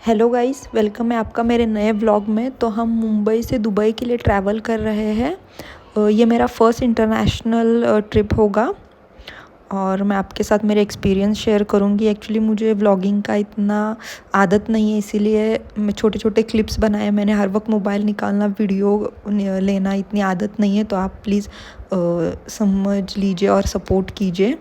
Hello guys, welcome है आपका मेरे नए व्लॉग में। तो हम मुंबई से दुबई के लिए ट्रैवल कर रहे हैं। ये मेरा फर्स्ट इंटरनेशनल ट्रिप होगा और मैं आपके साथ मेरे एक्सपीरियंस शेयर करूँगी। एक्चुअली मुझे व्लॉगिंग का इतना आदत नहीं है, इसीलिए मैं छोटे छोटे क्लिप्स बनाए मैंने। हर वक्त मोबाइल निकालना, वीडियो लेना इतनी आदत नहीं है, तो आप प्लीज़ समझ लीजिए और सपोर्ट कीजिए।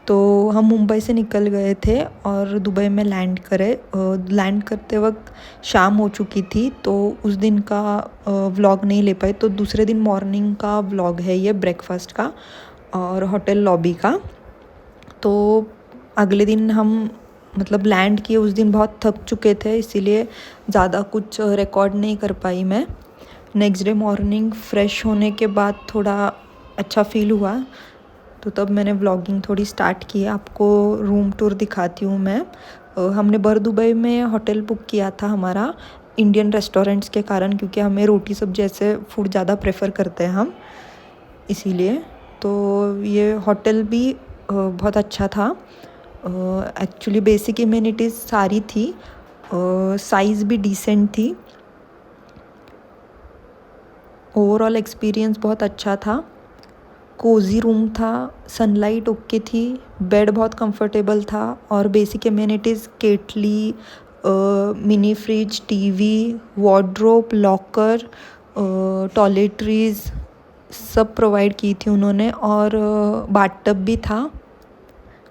तो हम मुंबई से निकल गए थे और दुबई में लैंड करे। लैंड करते वक्त शाम हो चुकी थी, तो उस दिन का व्लॉग नहीं ले पाए। तो दूसरे दिन मॉर्निंग का व्लॉग है ये, ब्रेकफास्ट का और होटल लॉबी का। तो अगले दिन हम मतलब लैंड किए, उस दिन बहुत थक चुके थे, इसीलिए ज़्यादा कुछ रिकॉर्ड नहीं कर पाई मैं। नेक्स्ट डे मॉर्निंग फ्रेश होने के बाद थोड़ा अच्छा फील हुआ, तो तब मैंने व्लॉगिंग थोड़ी स्टार्ट की। आपको रूम टूर दिखाती हूँ मैं। हमने बर दुबई में होटल बुक किया था हमारा, इंडियन रेस्टोरेंट्स के कारण, क्योंकि हमें रोटी सब्जी जैसे फूड ज़्यादा प्रेफर करते हैं हम, इसीलिए। तो ये होटल भी बहुत अच्छा था। एक्चुअली बेसिक इम्यूनिटीज़ सारी थी, साइज़ भी डिसेंट थी। ओवरऑल एक्सपीरियंस बहुत अच्छा था। कोज़ी रूम था, सनलाइट ओके थी, बेड बहुत कंफर्टेबल था और basic amenities kettle, mini fridge, TV, wardrobe, locker, toiletries सब प्रोवाइड की थी उन्होंने। और बाथटब भी था,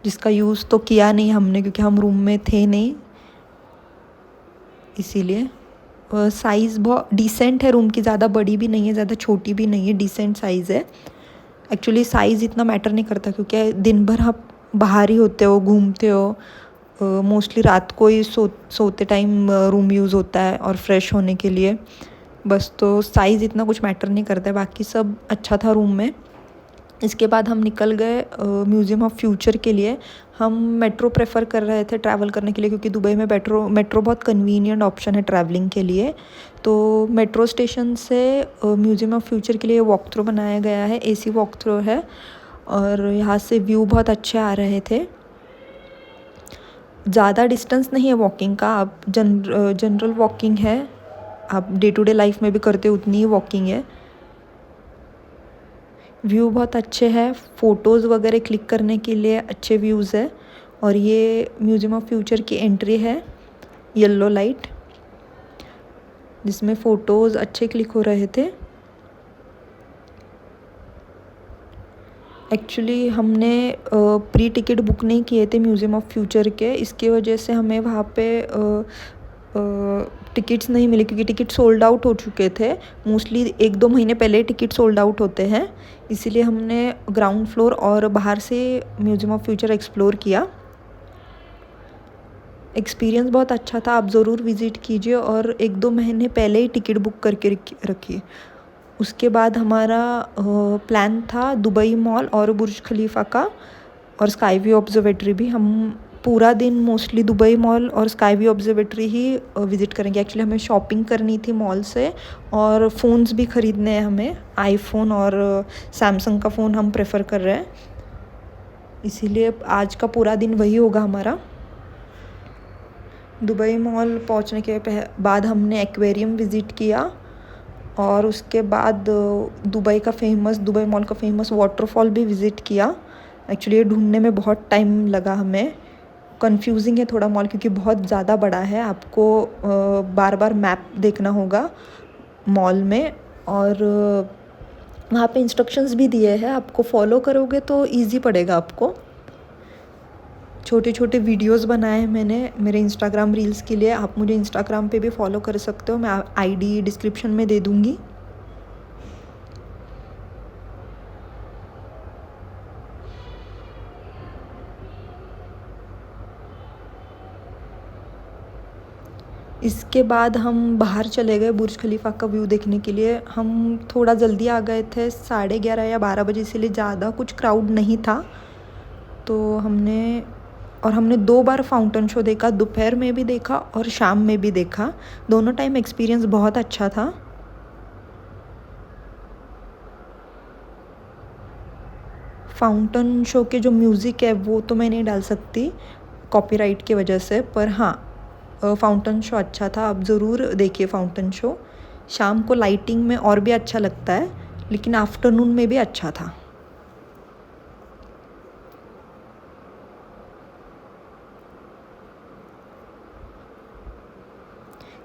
जिसका यूज़ तो किया नहीं हमने क्योंकि हम रूम में थे नहीं, इसीलिए। साइज़ बहुत डिसेंट है रूम की, ज़्यादा बड़ी भी नहीं है, ज़्यादा छोटी भी नहीं है, डिसेंट साइज़ है। एक्चुअली साइज़ इतना मैटर नहीं करता, क्योंकि दिन भर आप बाहर ही होते हो, घूमते हो। मोस्टली रात को ही सोते टाइम रूम यूज़ होता है और फ्रेश होने के लिए बस। तो साइज़ इतना कुछ मैटर नहीं करता है, बाकी सब अच्छा था रूम में। इसके बाद हम निकल गए म्यूज़ियम ऑफ फ्यूचर के लिए। हम मेट्रो प्रेफर कर रहे थे ट्रैवल करने के लिए, क्योंकि दुबई में मेट्रो बहुत कन्वीनियंट ऑप्शन है ट्रैवलिंग के लिए। तो मेट्रो स्टेशन से म्यूज़ियम ऑफ फ्यूचर के लिए वॉक थ्रू बनाया गया है, एसी वॉक थ्रू है और यहाँ से व्यू बहुत अच्छे आ रहे थे। ज़्यादा डिस्टेंस नहीं है वॉकिंग का, आप जनरल वॉकिंग है, आप डे टू डे लाइफ में भी करते हो उतनी ही वॉकिंग है। व्यू बहुत अच्छे हैं, फ़ोटोज़ वगैरह क्लिक करने के लिए अच्छे व्यूज़ है। और ये म्यूज़ियम ऑफ फ्यूचर की एंट्री है, येलो लाइट, जिसमें फ़ोटोज़ अच्छे क्लिक हो रहे थे। एक्चुअली हमने प्री टिकट बुक नहीं किए थे म्यूज़ियम ऑफ फ्यूचर के, इसकी वजह से हमें वहाँ पे टिकट्स नहीं मिले, क्योंकि टिकट सोल्ड आउट हो चुके थे। मोस्टली 1-2 महीने पहले टिकट सोल्ड आउट होते हैं, इसीलिए हमने ग्राउंड फ्लोर और बाहर से म्यूज़ियम ऑफ फ्यूचर एक्सप्लोर किया। एक्सपीरियंस बहुत अच्छा था, आप ज़रूर विज़िट कीजिए और 1-2 महीने पहले ही टिकट बुक करके रखिए। उसके बाद हमारा प्लान था दुबई मॉल और बुर्ज खलीफा का और स्काई व्यू ऑब्जर्वेटरी भी। हम पूरा दिन मोस्टली दुबई मॉल और स्काई व्यू ऑब्जर्वेटरी ही विज़िट करेंगे। एक्चुअली हमें शॉपिंग करनी थी मॉल से और फ़ोन्स भी ख़रीदने हैं हमें, आईफोन और सैमसंग का फ़ोन हम प्रेफर कर रहे हैं, इसीलिए आज का पूरा दिन वही होगा हमारा। दुबई मॉल पहुंचने के बाद हमने एक्वेरियम विज़िट किया और उसके बाद दुबई मॉल का फेमस वाटरफॉल भी विज़िट किया। एक्चुअली ये ढूंढने में बहुत टाइम लगा हमें, कंफ्यूजिंग है थोड़ा मॉल, क्योंकि बहुत ज़्यादा बड़ा है, आपको बार बार मैप देखना होगा मॉल में। और वहाँ पे इंस्ट्रक्शंस भी दिए हैं, आपको फॉलो करोगे तो इजी पड़ेगा आपको। छोटे छोटे वीडियोस बनाए मैंने मेरे इंस्टाग्राम रील्स के लिए, आप मुझे इंस्टाग्राम पे भी फॉलो कर सकते हो, मैं आईडी डिस्क्रिप्शन में दे दूँगी। इसके बाद हम बाहर चले गए बुर्ज खलीफा का व्यू देखने के लिए। हम थोड़ा जल्दी आ गए थे, 11:30 या 12 बजे, इसीलिए ज़्यादा कुछ क्राउड नहीं था। तो हमने 2 बार फाउंटेन शो देखा, दोपहर में भी देखा और शाम में भी देखा। दोनों टाइम एक्सपीरियंस बहुत अच्छा था। फाउंटेन शो के जो म्यूज़िक है वो तो मैं नहीं डाल सकती कॉपीराइट की वजह से, पर हाँ फाउंटेन शो अच्छा था, आप ज़रूर देखिए फाउंटेन शो। शाम को लाइटिंग में और भी अच्छा लगता है, लेकिन आफ्टरनून में भी अच्छा था।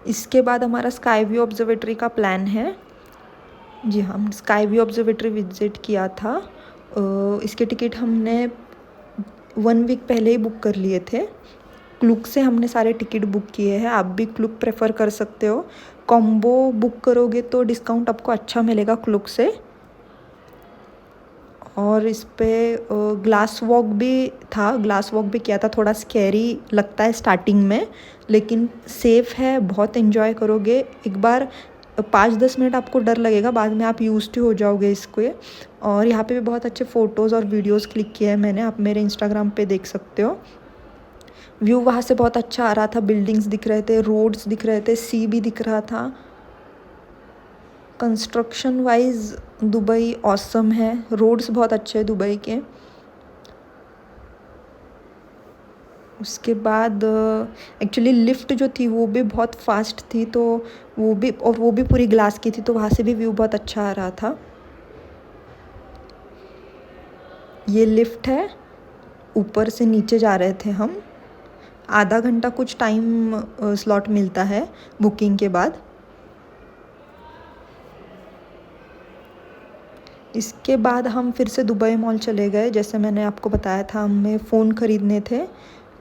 इसके बाद हमारा स्काई व्यू ऑब्जर्वेटरी का प्लान है। जी हाँ, हम स्काई व्यू ऑब्जर्वेटरी विजिट किया था। इसके टिकट हमने 1 वीक पहले ही बुक कर लिए थे। क्लूक से हमने सारे टिकट बुक किए हैं, आप भी क्लूक प्रेफर कर सकते हो। कॉम्बो बुक करोगे तो डिस्काउंट आपको अच्छा मिलेगा क्लूक से। और इस पे ग्लास वॉक भी था, ग्लास वॉक भी किया था। थोड़ा स्कैरी लगता है स्टार्टिंग में, लेकिन सेफ़ है, बहुत एंजॉय करोगे। एक बार 5-10 मिनट आपको डर लगेगा, बाद में आप यूज्ड हो जाओगे इसको। और यहाँ पे भी बहुत अच्छे फ़ोटोज़ और वीडियोज़ क्लिक किए हैं मैंने, आप मेरे इंस्टाग्राम पे देख सकते हो। व्यू वहाँ से बहुत अच्छा आ रहा था, बिल्डिंग्स दिख रहे थे, रोड्स दिख रहे थे, सी भी दिख रहा था। कंस्ट्रक्शन वाइज दुबई ऑसम है, रोड्स बहुत अच्छे हैं दुबई के। उसके बाद एक्चुअली लिफ्ट जो थी वो भी बहुत फास्ट थी, तो वो भी पूरी ग्लास की थी, तो वहाँ से भी व्यू बहुत अच्छा आ रहा था। ये लिफ्ट है, ऊपर से नीचे जा रहे थे हम। आधा घंटा कुछ टाइम स्लॉट मिलता है बुकिंग के बाद। इसके बाद हम फिर से दुबई मॉल चले गए। जैसे मैंने आपको बताया था, हमें फ़ोन ख़रीदने थे,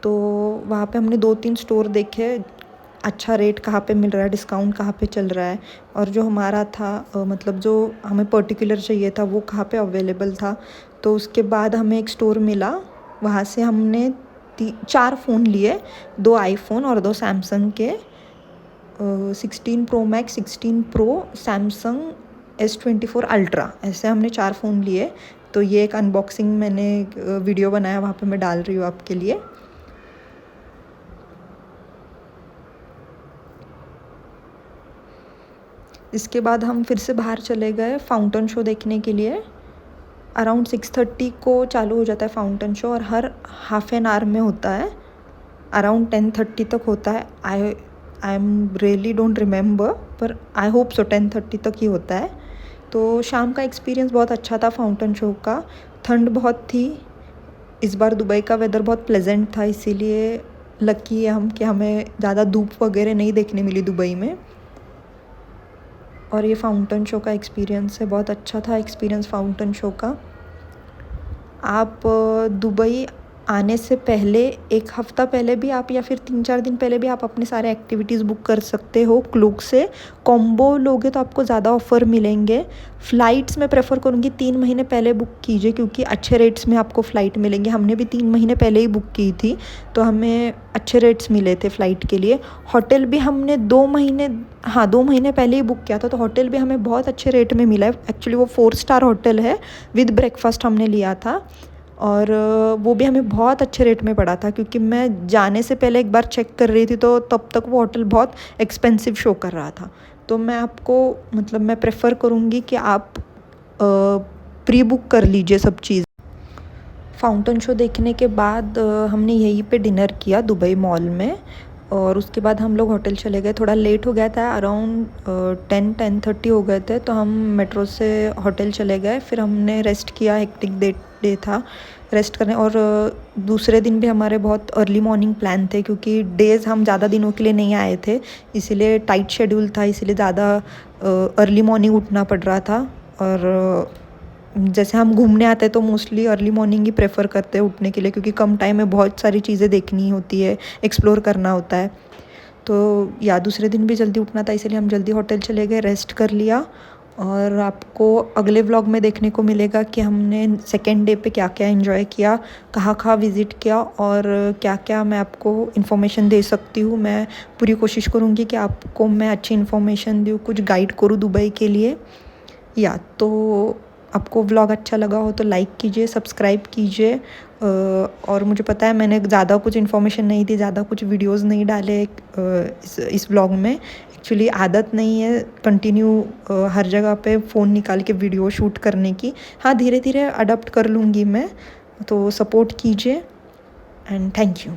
तो वहाँ पे हमने 2-3 स्टोर देखे, अच्छा रेट कहाँ पे मिल रहा है, डिस्काउंट कहाँ पे चल रहा है, और जो हमारा था मतलब जो हमें पर्टिकुलर चाहिए था वो कहाँ पे अवेलेबल था। तो उसके बाद हमें एक स्टोर मिला, वहाँ से हमने 4 फ़ोन लिए, 2 आईफ़ोन और 2 सैमसंग के। 16 pro max, 16 pro, Samsung S24 ultra, ऐसे हमने 4 फ़ोन लिए। तो ये एक अनबॉक्सिंग मैंने वीडियो बनाया, वहाँ पे मैं डाल रही हूँ आपके लिए। इसके बाद हम फिर से बाहर चले गए फाउंटेन शो देखने के लिए। अराउंड 6:30 को चालू हो जाता है फाउंटेन शो, और हर हाफ एन आवर में होता है। अराउंड 10:30 तक होता है। I am really don't remember, पर आई होप सो 10:30 तक ही होता है। तो शाम का एक्सपीरियंस बहुत अच्छा था फाउंटेन शो का। ठंड बहुत थी, इस बार दुबई का वेदर बहुत प्लेजेंट था, इसीलिए लकी है हम कि हमें ज़्यादा धूप वगैरह नहीं देखने मिली दुबई में। और ये फाउंटेन शो का एक्सपीरियंस है, बहुत अच्छा था एक्सपीरियंस फाउंटेन शो का। आप दुबई आने से पहले 1 हफ़्ता पहले भी आप, या फिर 3-4 दिन पहले भी आप अपने सारे एक्टिविटीज़ बुक कर सकते हो क्लूक से। कॉम्बो लोगे तो आपको ज़्यादा ऑफ़र मिलेंगे। फ़्लाइट्स मैं प्रेफर करूँगी 3 महीने पहले बुक कीजिए, क्योंकि अच्छे रेट्स में आपको फ़्लाइट मिलेंगे। हमने भी 3 महीने पहले ही बुक की थी, तो हमें अच्छे रेट्स मिले थे फ़्लाइट के लिए। होटल भी हमने 2 महीने पहले ही बुक किया था, तो होटल भी हमें बहुत अच्छे रेट में मिला है। एक्चुअली वो 4 स्टार होटल है, विद ब्रेकफास्ट हमने लिया था, और वो भी हमें बहुत अच्छे रेट में पड़ा था, क्योंकि मैं जाने से पहले एक बार चेक कर रही थी, तो तब तक वो होटल बहुत एक्सपेंसिव शो कर रहा था। तो मैं आपको मतलब मैं प्रेफर करूँगी कि आप प्री बुक कर लीजिए सब चीज़। फाउंटेन शो देखने के बाद हमने यहीं पे डिनर किया दुबई मॉल में, और उसके बाद हम लोग होटल चले गए। थोड़ा लेट हो गया था, अराउंड 10-10:30 हो गए थे, तो हम मेट्रो से होटल चले गए। फिर हमने रेस्ट किया, हेक्टिक डे था रेस्ट करने। और दूसरे दिन भी हमारे बहुत अर्ली मॉर्निंग प्लान थे, क्योंकि डेज़ हम ज़्यादा दिनों के लिए नहीं आए थे, इसीलिए टाइट शेड्यूल था, इसीलिए ज़्यादा अर्ली मॉर्निंग उठना पड़ रहा था। और जैसे हम घूमने आते हैं तो मोस्टली अर्ली मॉर्निंग ही प्रेफर करते हैं उठने के लिए, क्योंकि कम टाइम में बहुत सारी चीज़ें देखनी होती है, एक्सप्लोर करना होता है। तो या दूसरे दिन भी जल्दी उठना था, इसलिए हम जल्दी होटल चले गए, रेस्ट कर लिया। और आपको अगले व्लॉग में देखने को मिलेगा कि हमने सेकेंड डे पे क्या क्या एंजॉय किया, कहाँ कहाँ विज़िट किया, और क्या क्या मैं आपको इन्फॉर्मेशन दे सकती हूँ। मैं पूरी कोशिश करूँगी कि आपको मैं अच्छी इन्फॉर्मेशन दूँ, कुछ गाइड करूँ दुबई के लिए। या तो आपको व्लॉग अच्छा लगा हो तो लाइक कीजिए, सब्सक्राइब कीजिए। और मुझे पता है मैंने ज़्यादा कुछ इन्फॉर्मेशन नहीं दी, ज़्यादा कुछ वीडियोस नहीं डाले इस व्लॉग में। एक्चुअली आदत नहीं है कंटिन्यू हर जगह पे फ़ोन निकाल के वीडियो शूट करने की। हाँ, धीरे धीरे अडॉप्ट कर लूँगी मैं, तो सपोर्ट कीजिए एंड थैंक यू।